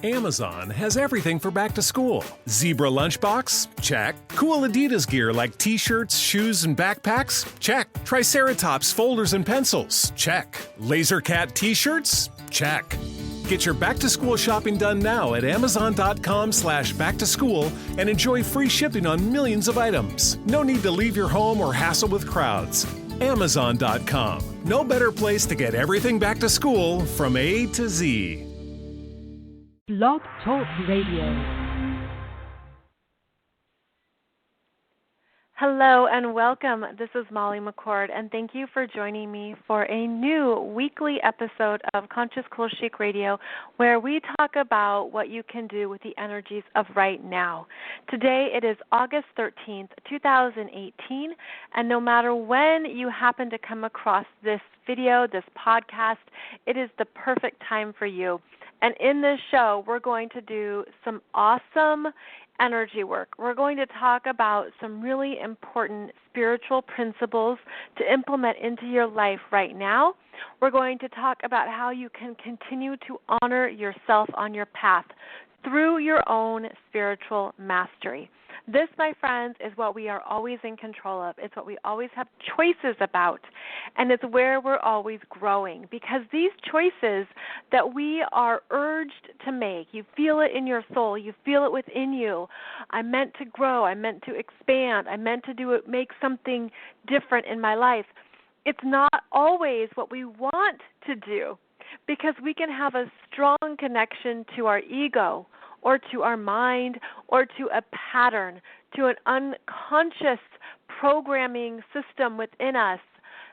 Amazon has everything for back to school. Zebra lunchbox? Check. Cool Adidas gear like t-shirts, shoes, and backpacks? Check. Triceratops folders and pencils? Check. Laser Cat t-shirts? Check. Get your back-to-school shopping done now at Amazon.com/back-to-school and enjoy free shipping on millions of items. No need to leave your home or hassle with crowds. Amazon.com. No better place to get everything back to school from A to Z. Blog Talk Radio. Hello and welcome. This is Molly McCord, and thank you for joining me for a new weekly episode of Conscious Cool Chic Radio, where we talk about what you can do with the energies of right now. Today it is August 13th, 2018, and no matter when you happen to come across this video, this podcast, it is the perfect time for you. And in this show, we're going to do some awesome energy work. We're going to talk about some really important spiritual principles to implement into your life right now. We're going to talk about how you can continue to honor yourself on your path through your own spiritual mastery. This, my friends, is what we are always in control of. It's what we always have choices about, and it's where we're always growing, because these choices that we are urged to make, you feel it in your soul, you feel it within you. I'm meant to grow, I'm meant to expand, I'm meant to make something different in my life. It's not always what we want to do, because we can have a strong connection to our ego, or to our mind, or to a pattern, to an unconscious programming system within us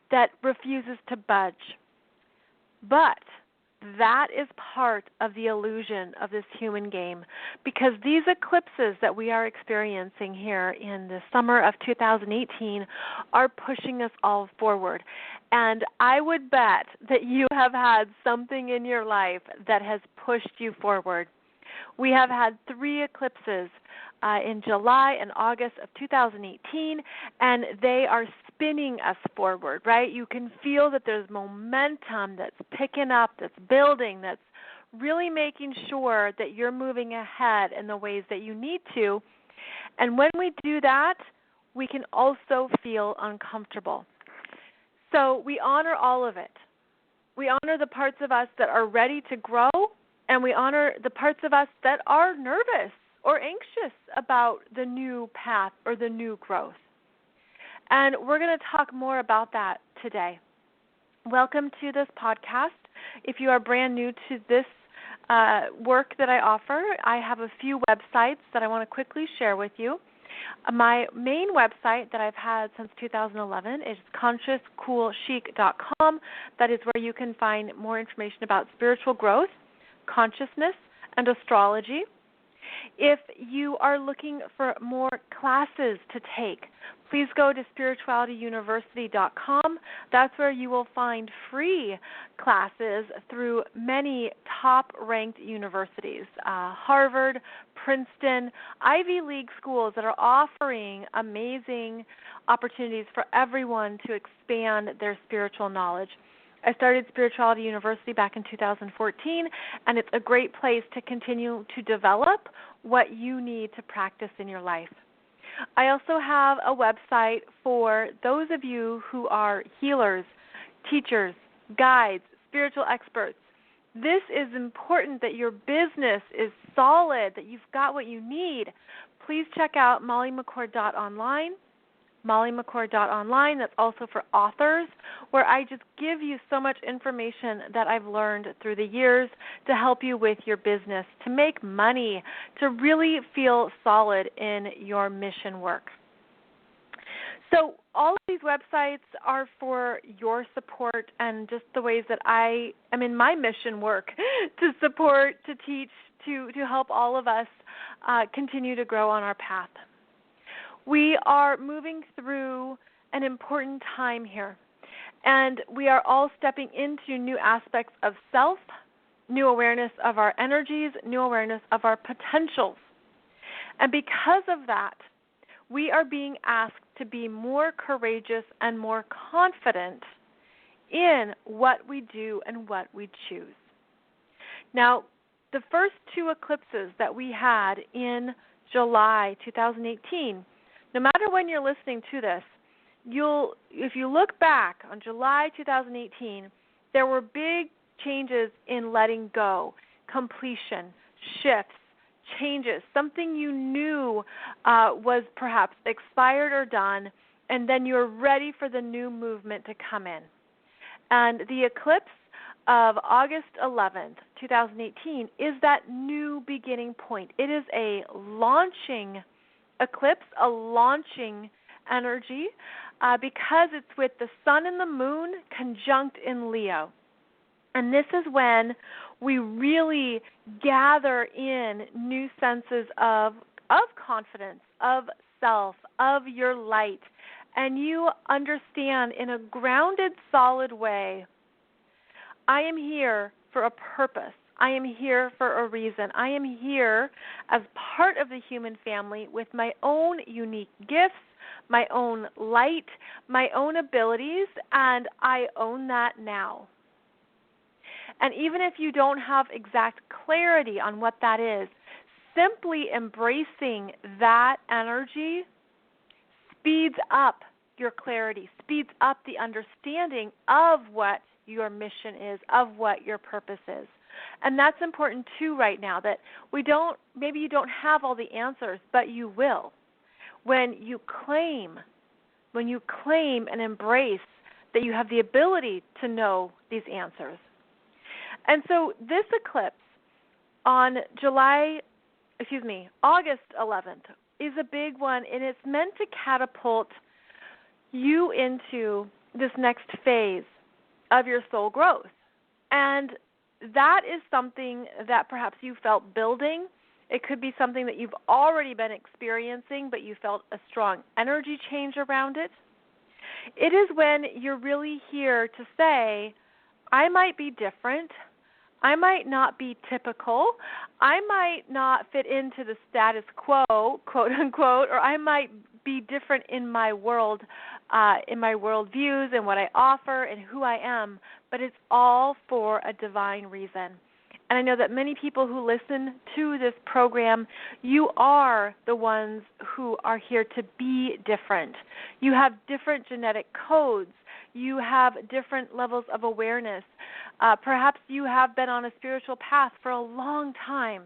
that refuses to budge. But that is part of the illusion of this human game, because these eclipses that we are experiencing here in the summer of 2018 are pushing us all forward. And I would bet that you have had something in your life that has pushed you forward. We have had 3 eclipses in July and August of 2018, and they are spinning us forward, right? You can feel that there's momentum that's picking up, that's building, that's really making sure that you're moving ahead in the ways that you need to. And when we do that, we can also feel uncomfortable. So we honor all of it. We honor the parts of us that are ready to grow, and we honor the parts of us that are nervous or anxious about the new path or the new growth. And we're going to talk more about that today. Welcome to this podcast. If you are brand new to this work that I offer, I have a few websites that I want to quickly share with you. My main website that I've had since 2011 is consciouscoolchic.com. That is where you can find more information about spiritual growth, consciousness, and astrology. If you are looking for more classes to take, please go to spiritualityuniversity.com. That's where you will find free classes through many top-ranked universities, Harvard, Princeton, Ivy League schools that are offering amazing opportunities for everyone to expand their spiritual knowledge. I started Spirituality University back in 2014, and it's a great place to continue to develop what you need to practice in your life. I also have a website for those of you who are healers, teachers, guides, spiritual experts. This is important that your business is solid, that you've got what you need. Please check out mollymccord.online. mollymccord.online. That's also for authors, where I just give you so much information that I've learned through the years to help you with your business, to make money, to really feel solid in your mission work. So all of these websites are for your support and just the ways that I am in my mission work to support, to teach, to help all of us continue to grow on our path. We are moving through an important time here, and we are all stepping into new aspects of self, new awareness of our energies, new awareness of our potentials. And because of that, we are being asked to be more courageous and more confident in what we do and what we choose. Now, the first two eclipses that we had in July 2018, no matter when you're listening to this, if you look back on July 2018, there were big changes in letting go, completion, shifts, changes, something you knew was perhaps expired or done, and then you're ready for the new movement to come in. And the eclipse of August 11th, 2018 is that new beginning point. It is a launching eclipse, a launching energy, because it's with the sun and the moon conjunct in Leo. And this is when we really gather in new senses of confidence, of self, of your light, and you understand in a grounded, solid way, I am here for a purpose. I am here for a reason. I am here as part of the human family with my own unique gifts, my own light, my own abilities, and I own that now. And even if you don't have exact clarity on what that is, simply embracing that energy speeds up your clarity, speeds up the understanding of what your mission is, of what your purpose is. And that's important too right now, that maybe you don't have all the answers, but you will. When you claim and embrace that you have the ability to know these answers. And so this eclipse on August 11th is a big one, and it's meant to catapult you into this next phase of your soul growth. And that is something that perhaps you felt building. It could be something that you've already been experiencing, but you felt a strong energy change around it. It is when you're really here to say, I might be different. I might not be typical. I might not fit into the status quo, quote unquote, or I might be different in my world, in my worldviews and what I offer and who I am, but it's all for a divine reason. And I know that many people who listen to this program, you are the ones who are here to be different. You have different genetic codes. You have different levels of awareness. Perhaps you have been on a spiritual path for a long time.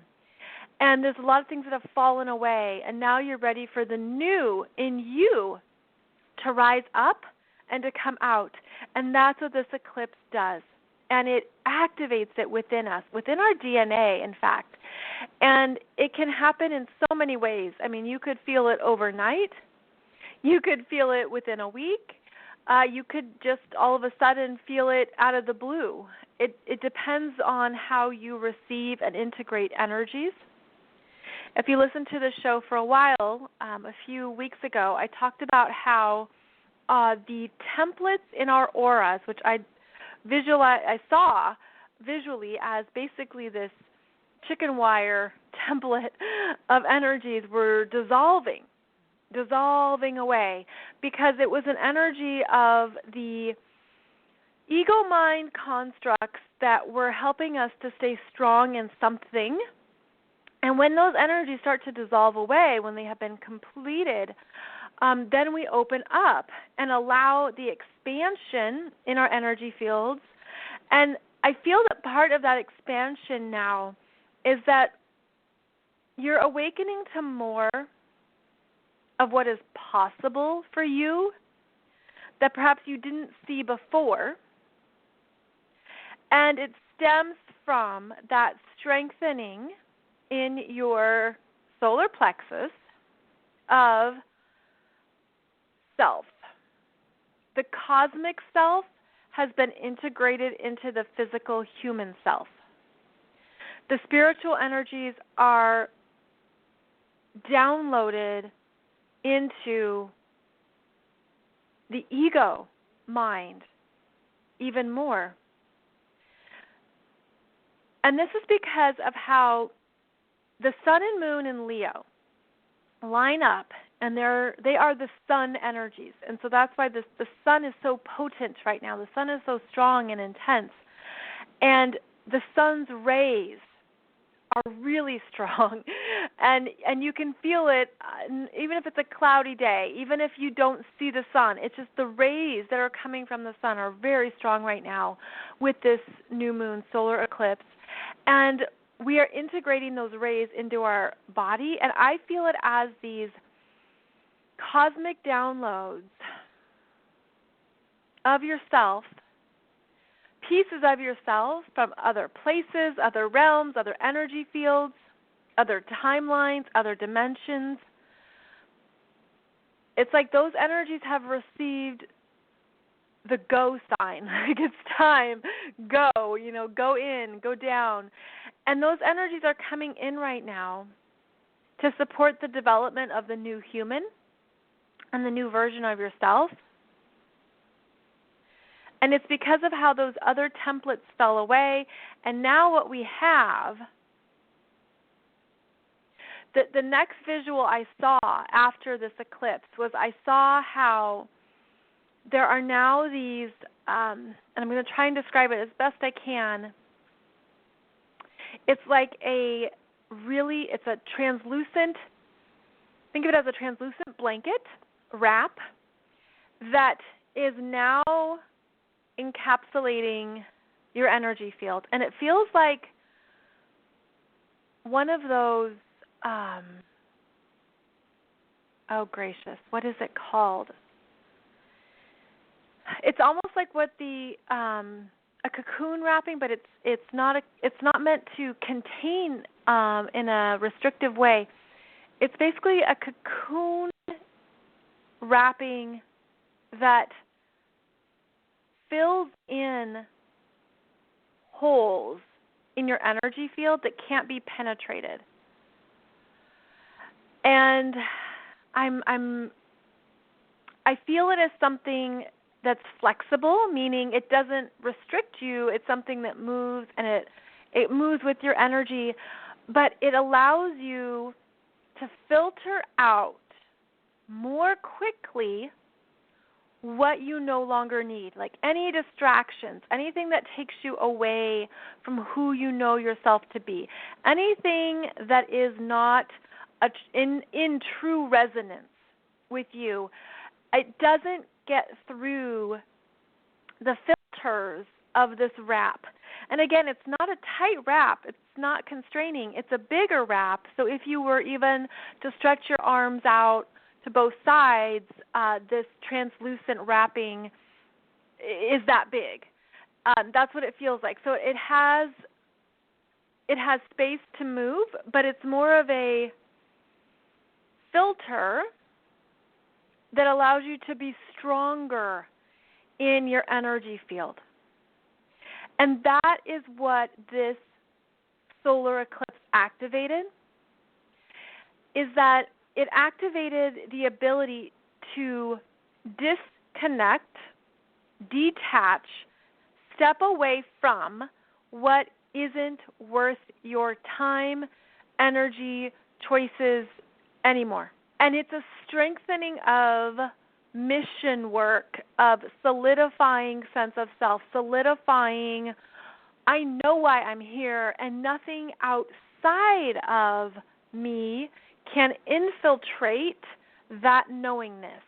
And there's a lot of things that have fallen away, and now you're ready for the new in you to rise up and to come out. And that's what this eclipse does. And it activates it within us, within our DNA, in fact. And it can happen in so many ways. I mean, you could feel it overnight. You could feel it within a week. You could just all of a sudden feel it out of the blue. It depends on how you receive and integrate energies. If you listened to the show for a while, a few weeks ago, I talked about how the templates in our auras, which I saw visually as basically this chicken wire template of energies, were dissolving away, because it was an energy of the ego mind constructs that were helping us to stay strong in something. And when those energies start to dissolve away, when they have been completed, then we open up and allow the expansion in our energy fields. And I feel that part of that expansion now is that you're awakening to more of what is possible for you that perhaps you didn't see before. And it stems from that strengthening in your solar plexus of self. The cosmic self has been integrated into the physical human self. The spiritual energies are downloaded into the ego mind even more. And this is because of how the sun and moon in Leo line up, and they are the sun energies. And so that's why the sun is so potent right now. The sun is so strong and intense. And the sun's rays are really strong, and you can feel it even if it's a cloudy day, even if you don't see the sun. It's just the rays that are coming from the sun are very strong right now with this new moon solar eclipse, and we are integrating those rays into our body, and I feel it as these cosmic downloads of yourself, pieces of yourself from other places, other realms, other energy fields, other timelines, other dimensions. It's like those energies have received the go sign. Like it's time, go, go in, go down. And those energies are coming in right now to support the development of the new human and the new version of yourself. And it's because of how those other templates fell away. And now what we have, the next visual I saw after this eclipse was I saw how there are now these, and I'm going to try and describe it as best I can. It's like it's a translucent, think of it as a translucent blanket wrap that is now encapsulating your energy field. And it feels like one of those, oh gracious, what is it called? It's almost like what a cocoon wrapping, but it's not meant to contain in a restrictive way. It's basically a cocoon wrapping that fills in holes in your energy field that can't be penetrated. And I feel it as something that's flexible, meaning it doesn't restrict you. It's something that moves, and it moves with your energy, but it allows you to filter out more quickly what you no longer need, like any distractions, anything that takes you away from who you know yourself to be, anything that is not in true resonance with you. It doesn't get through the filters of this wrap. And again, it's not a tight wrap. It's not constraining. It's a bigger wrap. So if you were even to stretch your arms out to both sides, this translucent wrapping is that big. That's what it feels like. So it has space to move, but it's more of a filter that allows you to be stronger in your energy field. And that is what this solar eclipse activated, is that it activated the ability to disconnect, detach, step away from what isn't worth your time, energy, choices anymore. And it's a strengthening of mission work, of solidifying sense of self, solidifying, I know why I'm here, and nothing outside of me can infiltrate that knowingness.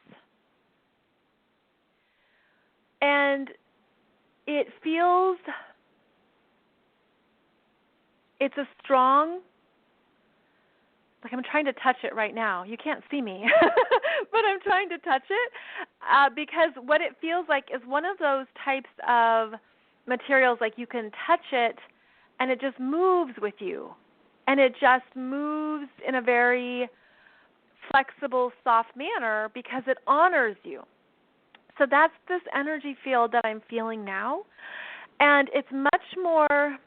And it feels, it's a strong, like I'm trying to touch it right now. You can't see me, but I'm trying to touch it because what it feels like is one of those types of materials, like you can touch it and it just moves with you. And it just moves in a very flexible, soft manner because it honors you. So that's this energy field that I'm feeling now. And it's much more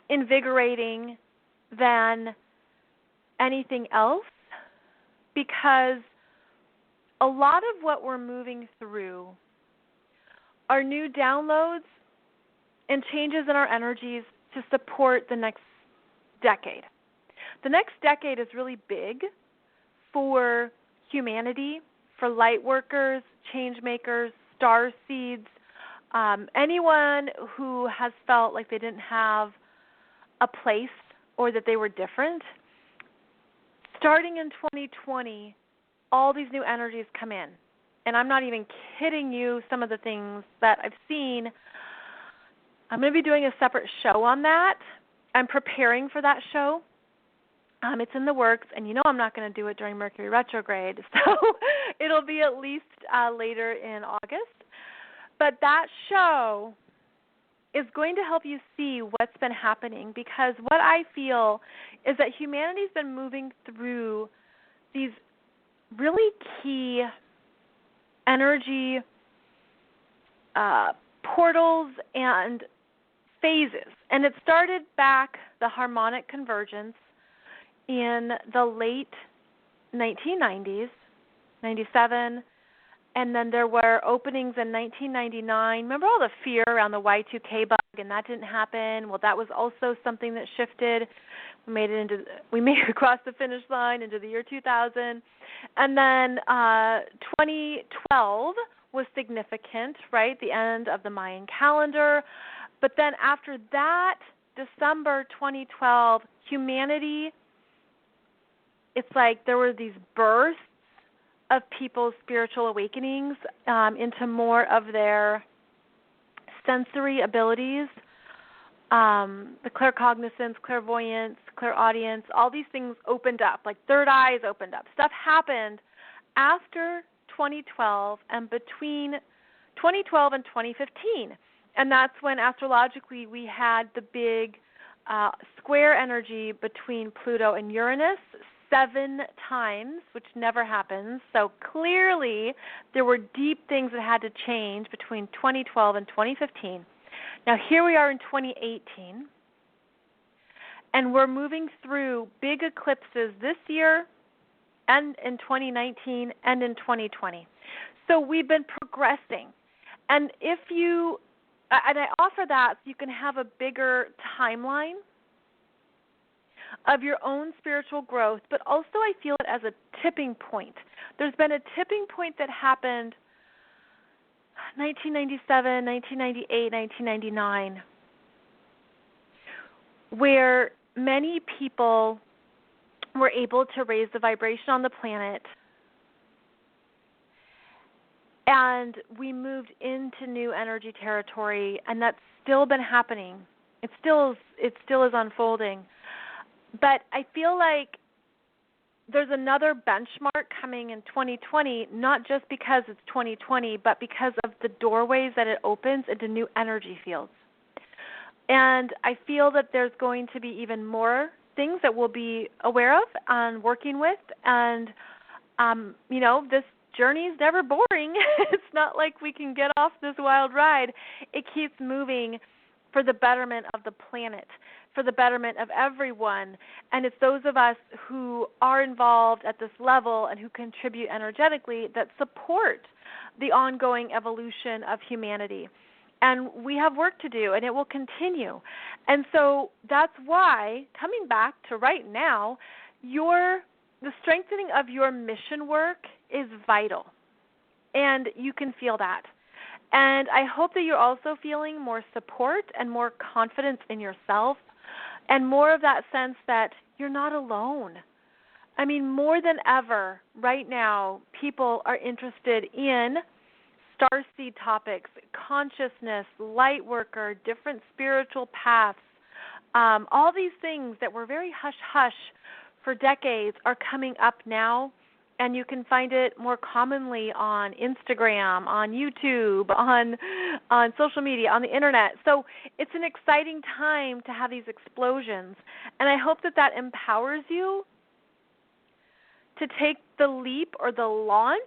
invigorating than anything else because a lot of what we're moving through are new downloads and changes in our energies to support the next decade. The next decade is really big for humanity, for light workers, change makers, star seeds, anyone who has felt like they didn't have a place or that they were different. Starting in 2020, all these new energies come in. And I'm not even kidding you, some of the things that I've seen. I'm going to be doing a separate show on that. I'm preparing for that show. It's in the works, and you know I'm not going to do it during Mercury retrograde, so it'll be at least later in August. But that show is going to help you see what's been happening, because what I feel is that humanity's been moving through these really key energy portals and phases. And it started back the harmonic convergence in the late 1990s, 97, and then there were openings in 1999. Remember all the fear around the Y2K bug, and that didn't happen? Well, that was also something that shifted. We made it across the finish line into the year 2000. And then 2012 was significant, right? The end of the Mayan calendar. But then after that, December 2012, humanity, it's like there were these bursts of people's spiritual awakenings into more of their sensory abilities, the claircognizance, clairvoyance, clairaudience, all these things opened up, like third eyes opened up. Stuff happened after 2012 and between 2012 and 2015. And that's when astrologically we had the big square energy between Pluto and Uranus 7 times, which never happens. So clearly there were deep things that had to change between 2012 and 2015. Now here we are in 2018, and we're moving through big eclipses this year and in 2019 and in 2020. So we've been progressing. And I offer that so you can have a bigger timeline of your own spiritual growth, but also I feel it as a tipping point. There's been a tipping point that happened 1997, 1998, 1999, where many people were able to raise the vibration on the planet, and we moved into new energy territory, and that's still been happening. It still is unfolding. But I feel like there's another benchmark coming in 2020, not just because it's 2020, but because of the doorways that it opens into new energy fields. And I feel that there's going to be even more things that we'll be aware of and working with. And, this journey is never boring. It's not like we can get off this wild ride. It keeps moving for the betterment of the planet, for the betterment of everyone. And it's those of us who are involved at this level and who contribute energetically that support the ongoing evolution of humanity. And we have work to do, and it will continue. And so that's why, coming back to right now, the strengthening of your mission work is vital. And you can feel that. And I hope that you're also feeling more support and more confidence in yourself and more of that sense that you're not alone. I mean, more than ever, right now, people are interested in starseed topics, consciousness, light worker, different spiritual paths. All these things that were very hush-hush for decades are coming up now. And you can find it more commonly on Instagram, on YouTube, on social media, on the Internet. So it's an exciting time to have these explosions. And I hope that empowers you to take the leap or the launch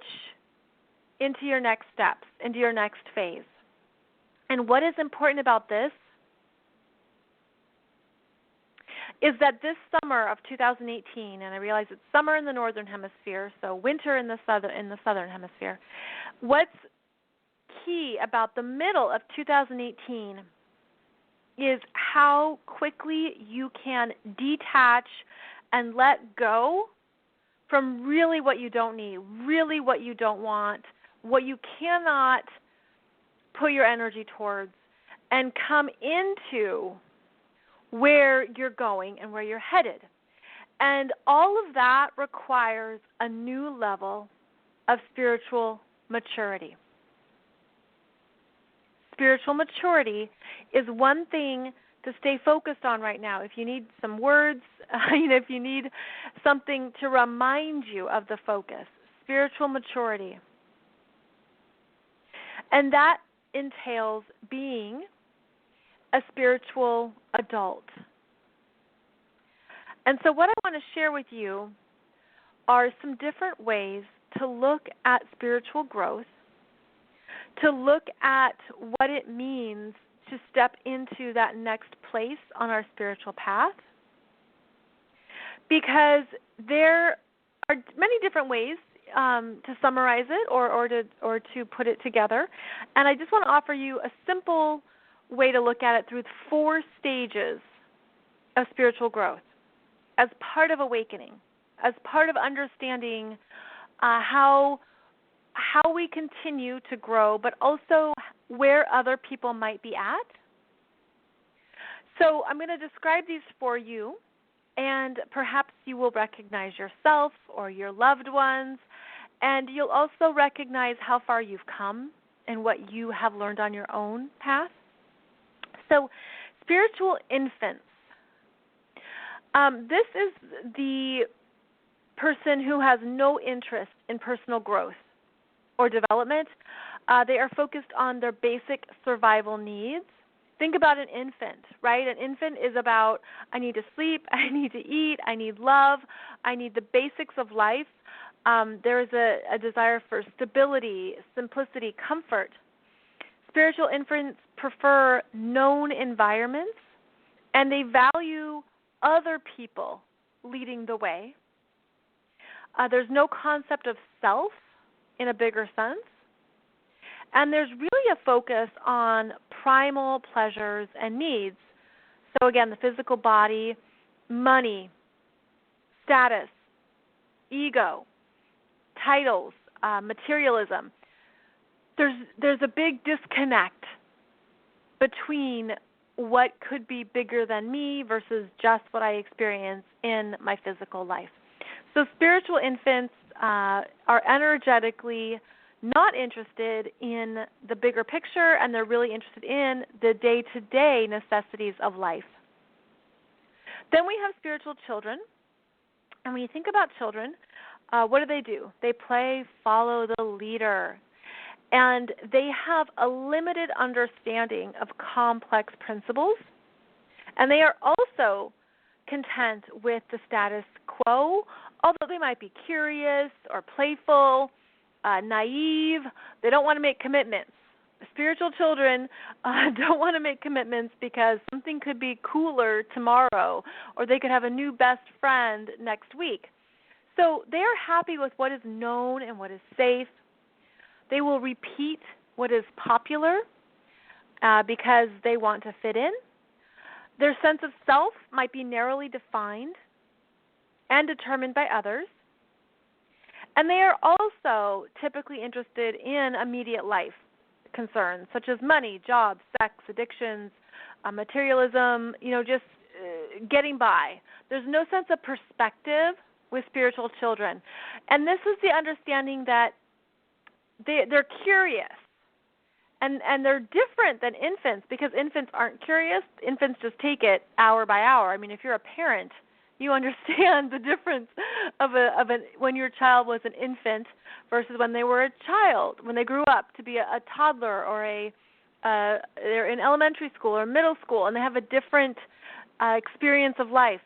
into your next steps, into your next phase. And what is important about this is that this summer of 2018, and I realize it's summer in the northern hemisphere, so winter in the southern hemisphere. What's key about the middle of 2018 is how quickly you can detach and let go from really what you don't need, really what you don't want, what you cannot put your energy towards, and come into where you're going and where you're headed. And all of that requires a new level of spiritual maturity. Spiritual maturity is one thing to stay focused on right now. If you need some words, if you need something to remind you of the focus, spiritual maturity. And that entails being a spiritual adult. And so what I want to share with you are some different ways to look at spiritual growth, to look at what it means to step into that next place on our spiritual path. Because there are many different ways to summarize it or to put it together. And I just want to offer you a simple way to look at it through 4 stages of spiritual growth as part of awakening, as part of understanding how we continue to grow, but also where other people might be at. So I'm going to describe these for you, and perhaps you will recognize yourself or your loved ones, and you'll also recognize how far you've come and what you have learned on your own path. So, spiritual infants. This is the person who has no interest in personal growth or development. They are focused on their basic survival needs. Think about an infant, right? An infant is about, I need to sleep, I need to eat, I need love, I need the basics of life. There is a desire for stability, simplicity, comfort. Spiritual infants prefer known environments, and they value other people leading the way. There's no concept of self in a bigger sense. And there's really a focus on primal pleasures and needs. So again, the physical body, money, status, ego, titles, materialism. There's a big disconnect between what could be bigger than me versus just what I experience in my physical life. So spiritual infants are energetically not interested in the bigger picture, and they're really interested in the day-to-day necessities of life. Then we have spiritual children. And when you think about children, what do? They play follow the leader. And they have a limited understanding of complex principles. And they are also content with the status quo, although they might be curious or playful, naive. They don't want to make commitments. Spiritual children don't want to make commitments because something could be cooler tomorrow, or they could have a new best friend next week. So they are happy with what is known and what is safe. They will repeat what is popular because they want to fit in. Their sense of self might be narrowly defined and determined by others. And they are also typically interested in immediate life concerns such as money, jobs, sex, addictions, materialism, just getting by. There's no sense of perspective with spiritual children. And this is the understanding that they're curious. And they're different than infants because infants aren't curious. Infants just take it hour by hour. I mean, if you're a parent, you understand the difference of when your child was an infant versus when they were a child, when they grew up to be a toddler or they're in elementary school or middle school, and they have a different experience of life.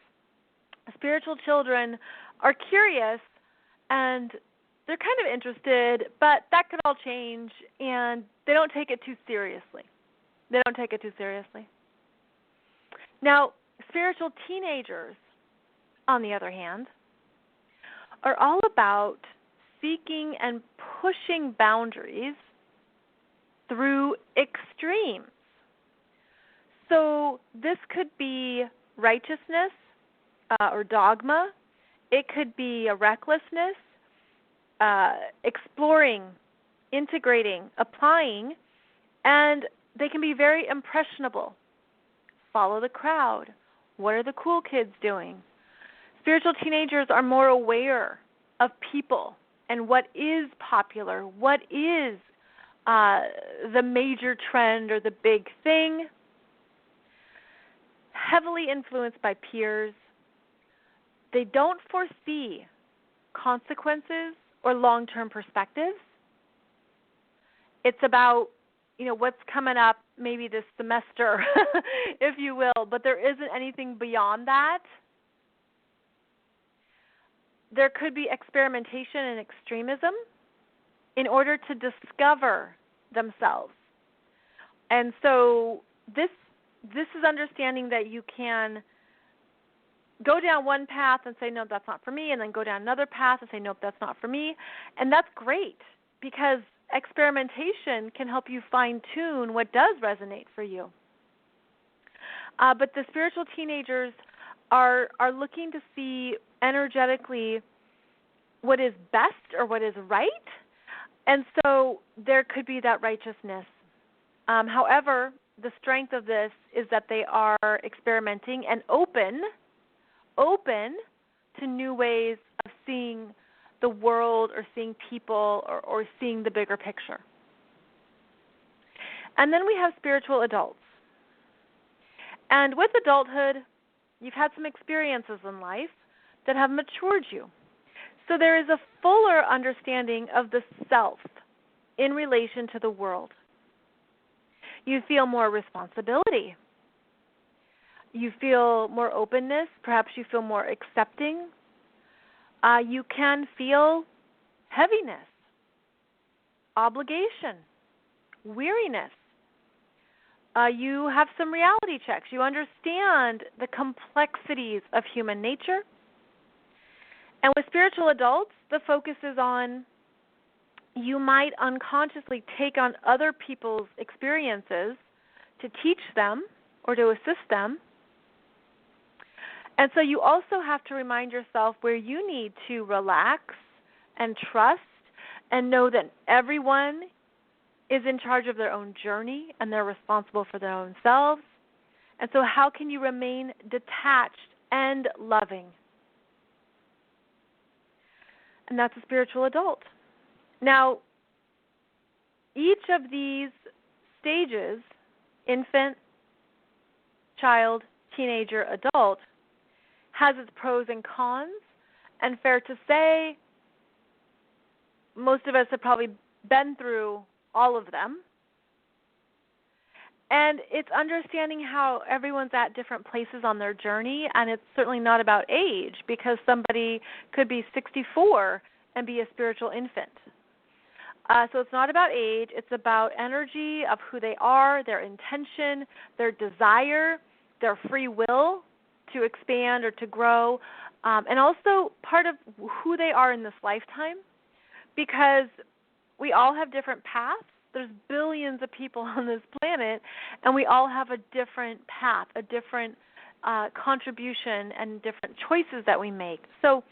Spiritual children are curious and they're kind of interested, but that could all change, and they don't take it too seriously. Now, spiritual teenagers, on the other hand, are all about seeking and pushing boundaries through extremes. So this could be righteousness or dogma. It could be a recklessness, exploring, integrating, applying, and they can be very impressionable, follow the crowd, What are the cool kids doing? Spiritual teenagers are more aware of people and what is popular, what is the major trend or the big thing. Heavily influenced by peers. They don't foresee consequences or long-term perspectives. It's about, what's coming up maybe this semester, if you will, but there isn't anything beyond that. There could be experimentation and extremism in order to discover themselves. And so this is understanding that you can go down one path and say, no, that's not for me, and then go down another path and say, nope, that's not for me. And that's great because experimentation can help you fine-tune what does resonate for you. But the spiritual teenagers are looking to see energetically what is best or what is right, and so there could be that righteousness. However, the strength of this is that they are experimenting and open to new ways of seeing the world or seeing people or seeing the bigger picture. And then we have spiritual adults. And with adulthood, you've had some experiences in life that have matured you. So there is a fuller understanding of the self in relation to the world. You feel more responsibility. You feel more openness. Perhaps you feel more accepting. You can feel heaviness, obligation, weariness. You have some reality checks. You understand the complexities of human nature. And with spiritual adults, the focus is on you might unconsciously take on other people's experiences to teach them or to assist them. And so you also have to remind yourself where you need to relax and trust and know that everyone is in charge of their own journey and they're responsible for their own selves. And so how can you remain detached and loving? And that's a spiritual adult. Now, each of these stages, infant, child, teenager, adult, has its pros and cons, and fair to say, most of us have probably been through all of them. And it's understanding how everyone's at different places on their journey, and it's certainly not about age, because somebody could be 64 and be a spiritual infant. So it's not about age. It's about energy of who they are, their intention, their desire, their free will to expand or to grow, and also part of who they are in this lifetime, because we all have different paths. There's billions of people on this planet, and we all have a different path, a different contribution, and different choices that we make. So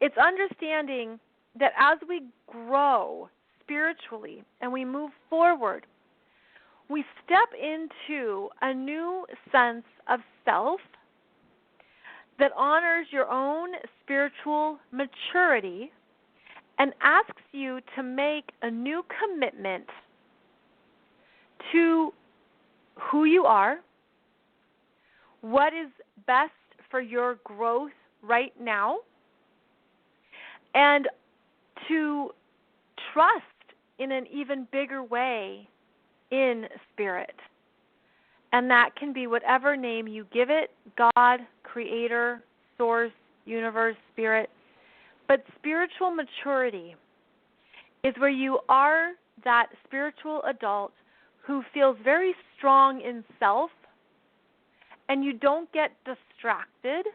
it's understanding that as we grow spiritually and we move forward, we step into a new sense of self that honors your own spiritual maturity and asks you to make a new commitment to who you are, what is best for your growth right now, and to trust in an even bigger way in spirit. And that can be whatever name you give it, God, Creator, Source, Universe, Spirit. But spiritual maturity is where you are that spiritual adult who feels very strong in self, and you don't get distracted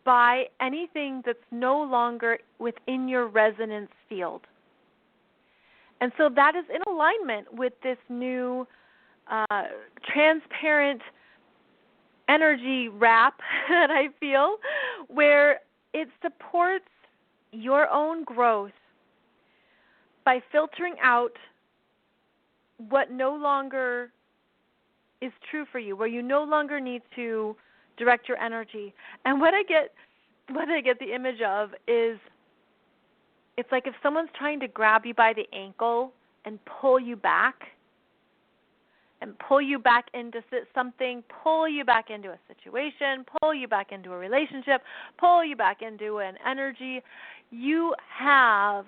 by anything that's no longer within your resonance field. And so that is in alignment with this new transparent energy wrap that I feel, where it supports your own growth by filtering out what no longer is true for you, where you no longer need to direct your energy. And what I get the image of is, it's like if someone's trying to grab you by the ankle and pull you back into something, pull you back into a situation, pull you back into a relationship, pull you back into an energy. You have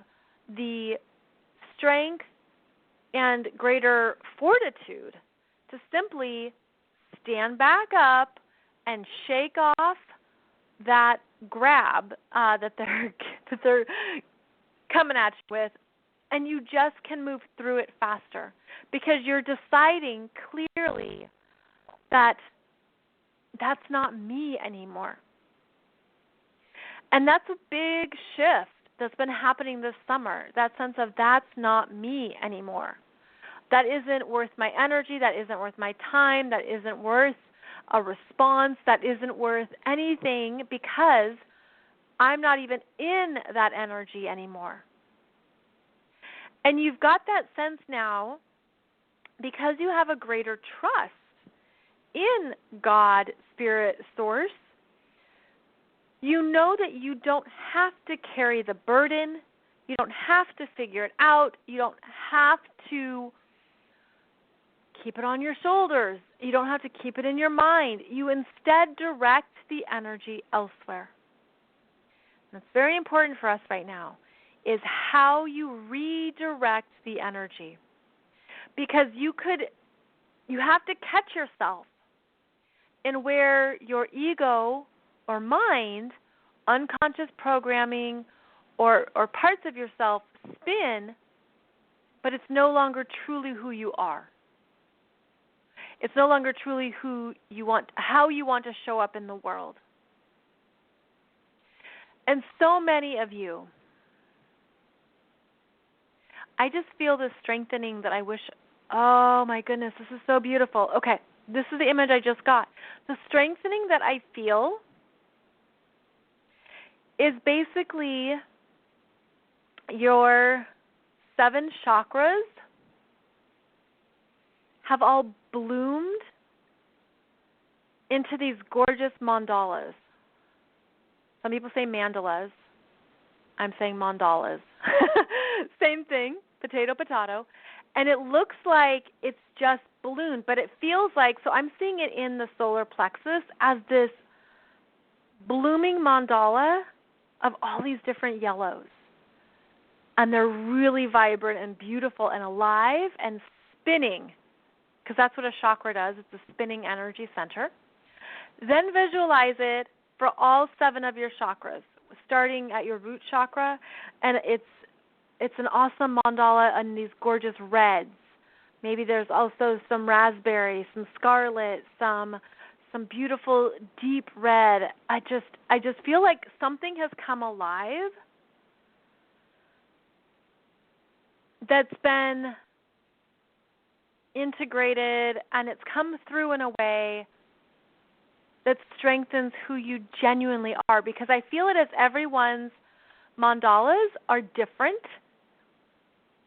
the strength and greater fortitude to simply stand back up and shake off that grab that they're coming at you with, and you just can move through it faster because you're deciding clearly that that's not me anymore. And that's a big shift that's been happening this summer, that sense of that's not me anymore. That isn't worth my energy, that isn't worth my time, that isn't worth a response, that isn't worth anything because I'm not even in that energy anymore. And you've got that sense now because you have a greater trust in God, Spirit, Source. You know that you don't have to carry the burden. You don't have to figure it out. You don't have to keep it on your shoulders. You don't have to keep it in your mind. You instead direct the energy elsewhere. That's very important for us right now, is how you redirect the energy. Because you have to catch yourself in where your ego or mind, unconscious programming, or parts of yourself spin, but it's no longer truly who you are. It's no longer truly how you want to show up in the world. And so many of you, I just feel this strengthening that I wish, oh my goodness, this is so beautiful. Okay, this is the image I just got. The strengthening that I feel is basically your 7 chakras have all bloomed into these gorgeous mandalas. Some people say mandalas. I'm saying mandalas. Same thing, potato, potato. And it looks like it's just ballooned, but it feels like, so I'm seeing it in the solar plexus as this blooming mandala of all these different yellows. And they're really vibrant and beautiful and alive and spinning, because that's what a chakra does. It's a spinning energy center. Then visualize it for all 7 of your chakras, starting at your root chakra, and it's an awesome mandala in these gorgeous reds. Maybe there's also some raspberry, some scarlet, some beautiful deep red. I just feel like something has come alive that's been integrated, and it's come through in a way that strengthens who you genuinely are, because I feel it as everyone's mandalas are different,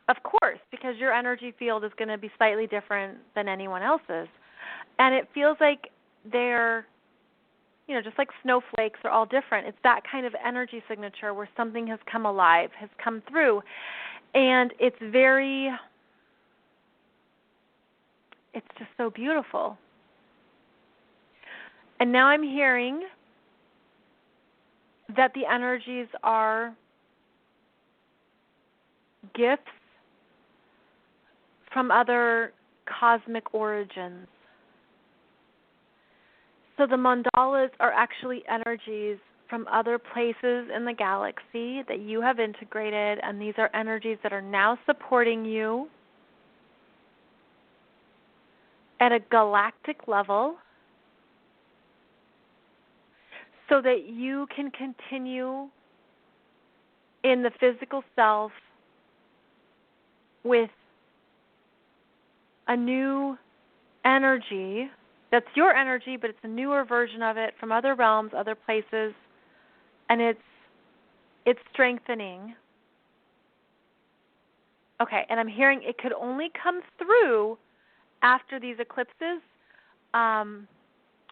of course, because your energy field is going to be slightly different than anyone else's. And it feels like they're, just like snowflakes are all different. It's that kind of energy signature where something has come alive, has come through. And it's just so beautiful. And now I'm hearing that the energies are gifts from other cosmic origins. So the mandalas are actually energies from other places in the galaxy that you have integrated, and these are energies that are now supporting you at a galactic level so that you can continue in the physical self with a new energy that's your energy, but it's a newer version of it from other realms, other places, and it's strengthening. Okay, and I'm hearing it could only come through after these eclipses,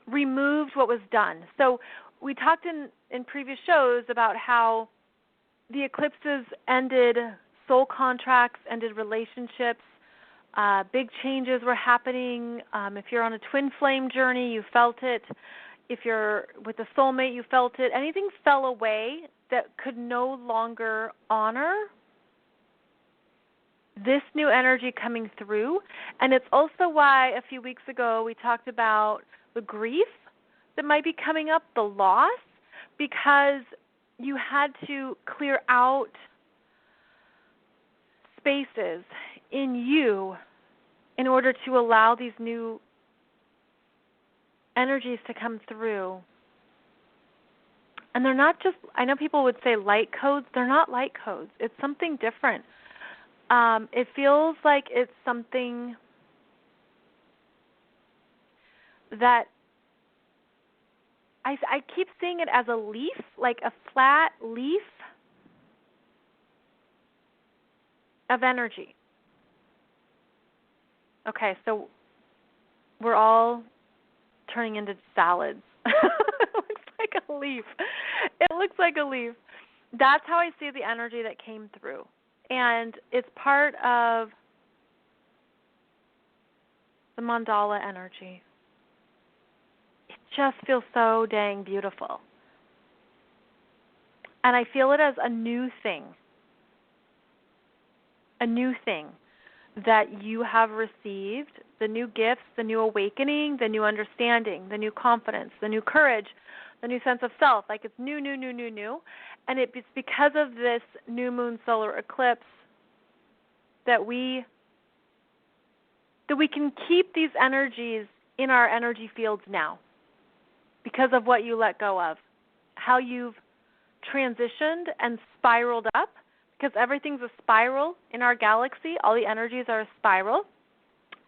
removed what was done. So we talked in previous shows about how the eclipses ended soul contracts, ended relationships. Big changes were happening. If you're on a twin flame journey, you felt it. If you're with a soulmate, you felt it. Anything fell away that could no longer honor this new energy coming through. And it's also why a few weeks ago we talked about the grief that might be coming up, the loss, because you had to clear out spaces in you in order to allow these new energies to come through. And they're not just, I know people would say light codes. They're not light codes. It's something different. It feels like it's something that I keep seeing it as a leaf, like a flat leaf of energy. Okay, so we're all turning into salads. It looks like a leaf. It looks like a leaf. That's how I see the energy that came through. And it's part of the mandala energy. It just feels so dang beautiful. And I feel it as a new thing that you have received, the new gifts, the new awakening, the new understanding, the new confidence, the new courage, the new sense of self. Like it's new. And it's because of this new moon solar eclipse that we can keep these energies in our energy fields now because of what you let go of, how you've transitioned and spiraled up, because everything's a spiral in our galaxy. All the energies are a spiral.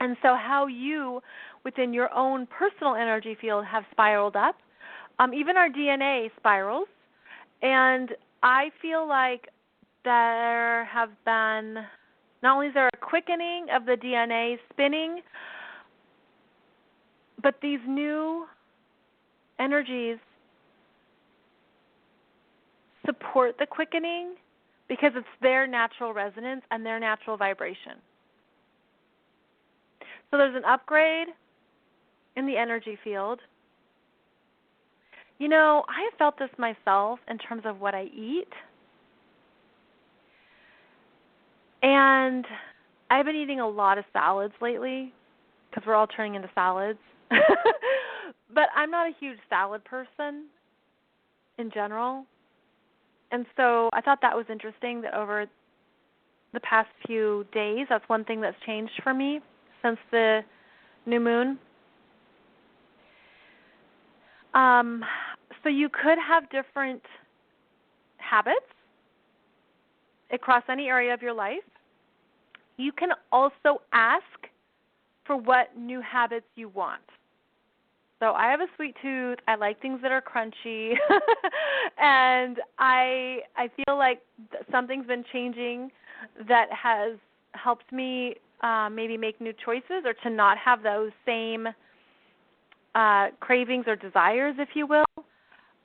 And so how you, within your own personal energy field, have spiraled up. Even our DNA spirals. And I feel like there have been, not only is there a quickening of the DNA spinning, but these new energies support the quickening because it's their natural resonance and their natural vibration. So there's an upgrade in the energy field. You know, I have felt this myself in terms of what I eat. And I've been eating a lot of salads lately because we're all turning into salads. But I'm not a huge salad person in general. And so I thought that was interesting that over the past few days, that's one thing that's changed for me since the new moon. So you could have different habits across any area of your life. You can also ask for what new habits you want. So I have a sweet tooth. I like things that are crunchy. And I feel like something's been changing that has helped me maybe make new choices or to not have those same cravings or desires, if you will.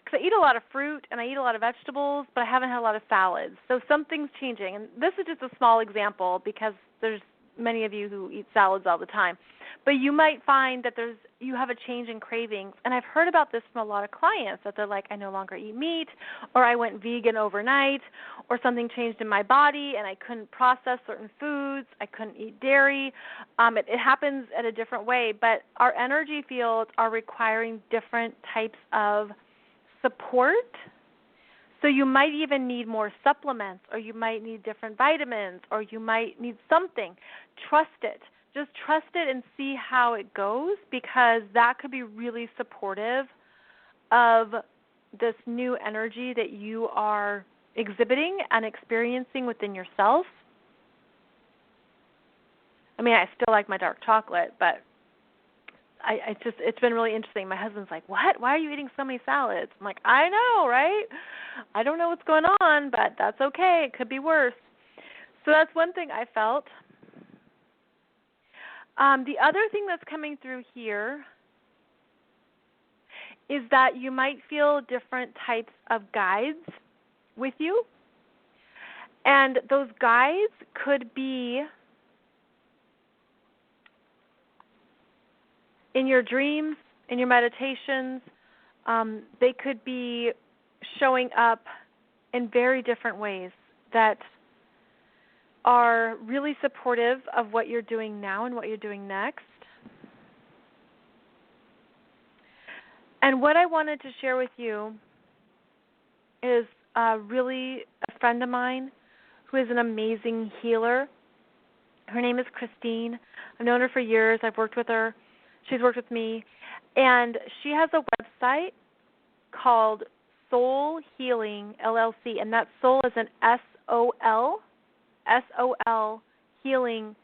Because I eat a lot of fruit and I eat a lot of vegetables, but I haven't had a lot of salads. So something's changing. And this is just a small example because there's many of you who eat salads all the time. But you might find that you have a change in cravings. And I've heard about this from a lot of clients that they're like, I no longer eat meat, or I went vegan overnight, or something changed in my body and I couldn't process certain foods. I couldn't eat dairy. It happens at a different way. But our energy fields are requiring different types of support. So you might even need more supplements, or you might need different vitamins, or you might need something. Trust it. Just trust it and see how it goes, because that could be really supportive of this new energy that you are exhibiting and experiencing within yourself. I mean, I still like my dark chocolate, but it's been really interesting. My husband's like, what? Why are you eating so many salads? I'm like, I know, right? I don't know what's going on, but that's okay. It could be worse. So that's one thing I felt. The other thing that's coming through here is that you might feel different types of guides with you. And those guides could be in your dreams, in your meditations. They could be showing up in very different ways that are really supportive of what you're doing now and what you're doing next. And what I wanted to share with you is really a friend of mine who is an amazing healer. Her name is Christine. I've known her for years. I've worked with her. She's worked with me. And she has a website called Soul Healing LLC, and that soul is an S-O-L Healing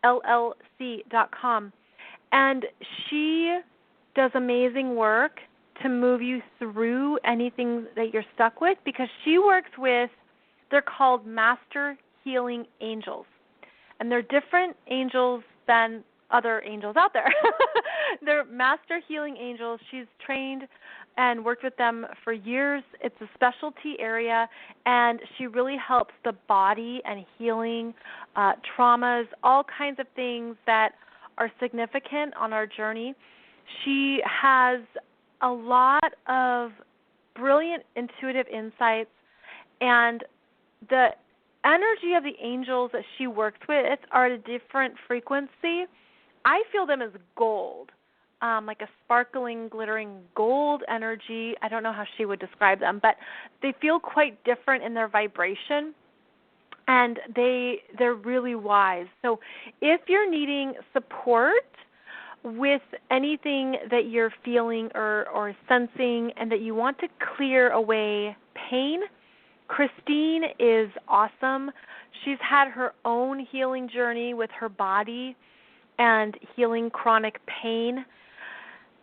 LLC.com. And she does amazing work to move you through anything that you're stuck with, because she works with, they're called Master Healing Angels. And they're different angels than other angels out there. They're Master Healing Angels. She's trained and worked with them for years. It's a specialty area, and she really helps the body and healing, traumas, all kinds of things that are significant on our journey. She has a lot of brilliant intuitive insights, and the energy of the angels that she works with are at a different frequency. I feel them as gold, like a sparkling, glittering gold energy. I don't know how she would describe them, but they feel quite different in their vibration, and they're really wise. So if you're needing support with anything that you're feeling or sensing and that you want to clear away pain, Christine is awesome. She's had her own healing journey with her body and healing chronic pain,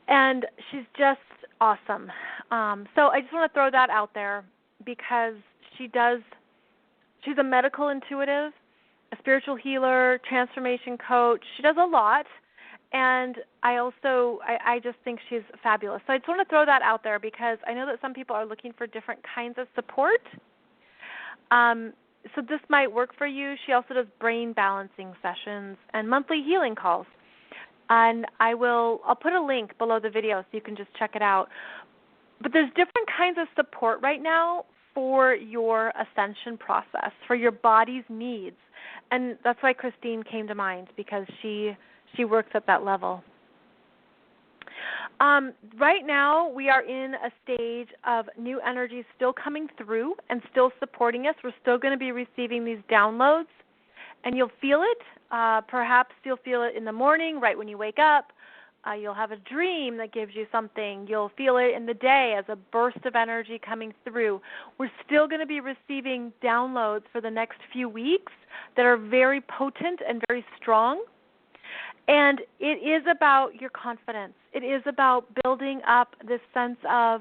and she's just awesome. So I just want to throw that out there, because she's a medical intuitive, a spiritual healer, transformation coach. She does a lot, and I just think she's fabulous. So I just want to throw that out there, because I know that some people are looking for different kinds of support. So this might work for you. She also does brain balancing sessions and monthly healing calls. And I'll put a link below the video so you can just check it out. But there's different kinds of support right now for your ascension process, for your body's needs. And that's why Christine came to mind, because she works at that level. Right now, we are in a stage of new energies still coming through and still supporting us. We're still going to be receiving these downloads, and you'll feel it. Perhaps you'll feel it in the morning, right when you wake up. You'll have a dream that gives you something. You'll feel it in the day as a burst of energy coming through. We're still going to be receiving downloads for the next few weeks that are very potent and very strong. And it is about your confidence. It is about building up this sense of,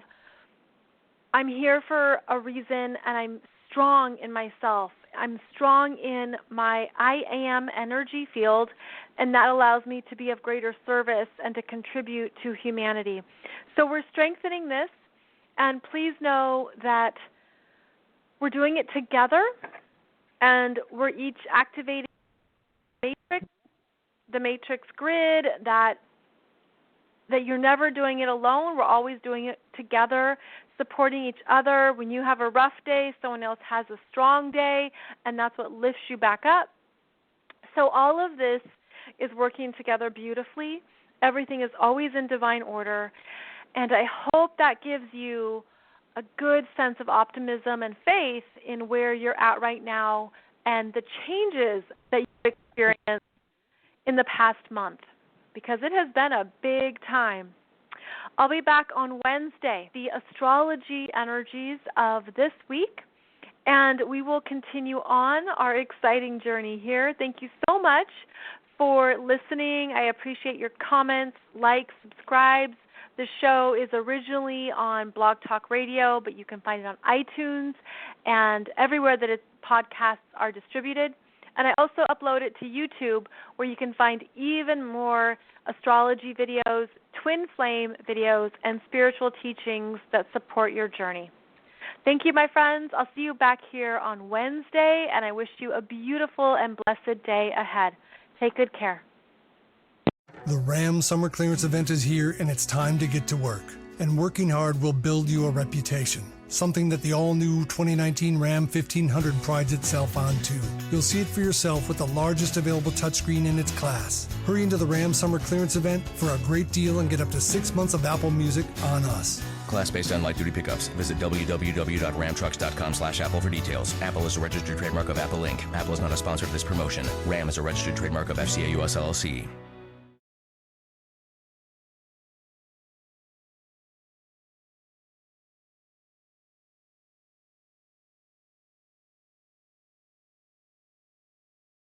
I'm here for a reason, and I'm strong in myself. I'm strong in my I am energy field, and that allows me to be of greater service and to contribute to humanity. So we're strengthening this, and please know that we're doing it together, and we're each activating the matrix grid, that you're never doing it alone. We're always doing it together, supporting each other. When you have a rough day, someone else has a strong day, and that's what lifts you back up. So all of this is working together beautifully. Everything is always in divine order, and I hope that gives you a good sense of optimism and faith in where you're at right now and the changes that you've experienced in the past month, because it has been a big time. I'll be back on Wednesday, the astrology energies of this week, and we will continue on our exciting journey here. Thank you so much for listening. I appreciate your comments, likes, subscribes. The show is originally on Blog Talk Radio, but you can find it on iTunes and everywhere that its podcasts are distributed. And I also upload it to YouTube, where you can find even more astrology videos, twin flame videos, and spiritual teachings that support your journey. Thank you, my friends. I'll see you back here on Wednesday, and I wish you a beautiful and blessed day ahead. Take good care. The Ram Summer Clearance event is here, and it's time to get to work. And working hard will build you a reputation, something that the all-new 2019 Ram 1500 prides itself on too. You'll see it for yourself with the largest available touchscreen in its class. Hurry into the Ram Summer Clearance event for a great deal and get up to 6 months of Apple Music on us. Class based on light-duty pickups. Visit www.ramtrucks.com/Apple for details. Apple is a registered trademark of Apple Inc. Apple is not a sponsor of this promotion. Ram is a registered trademark of FCA US LLC.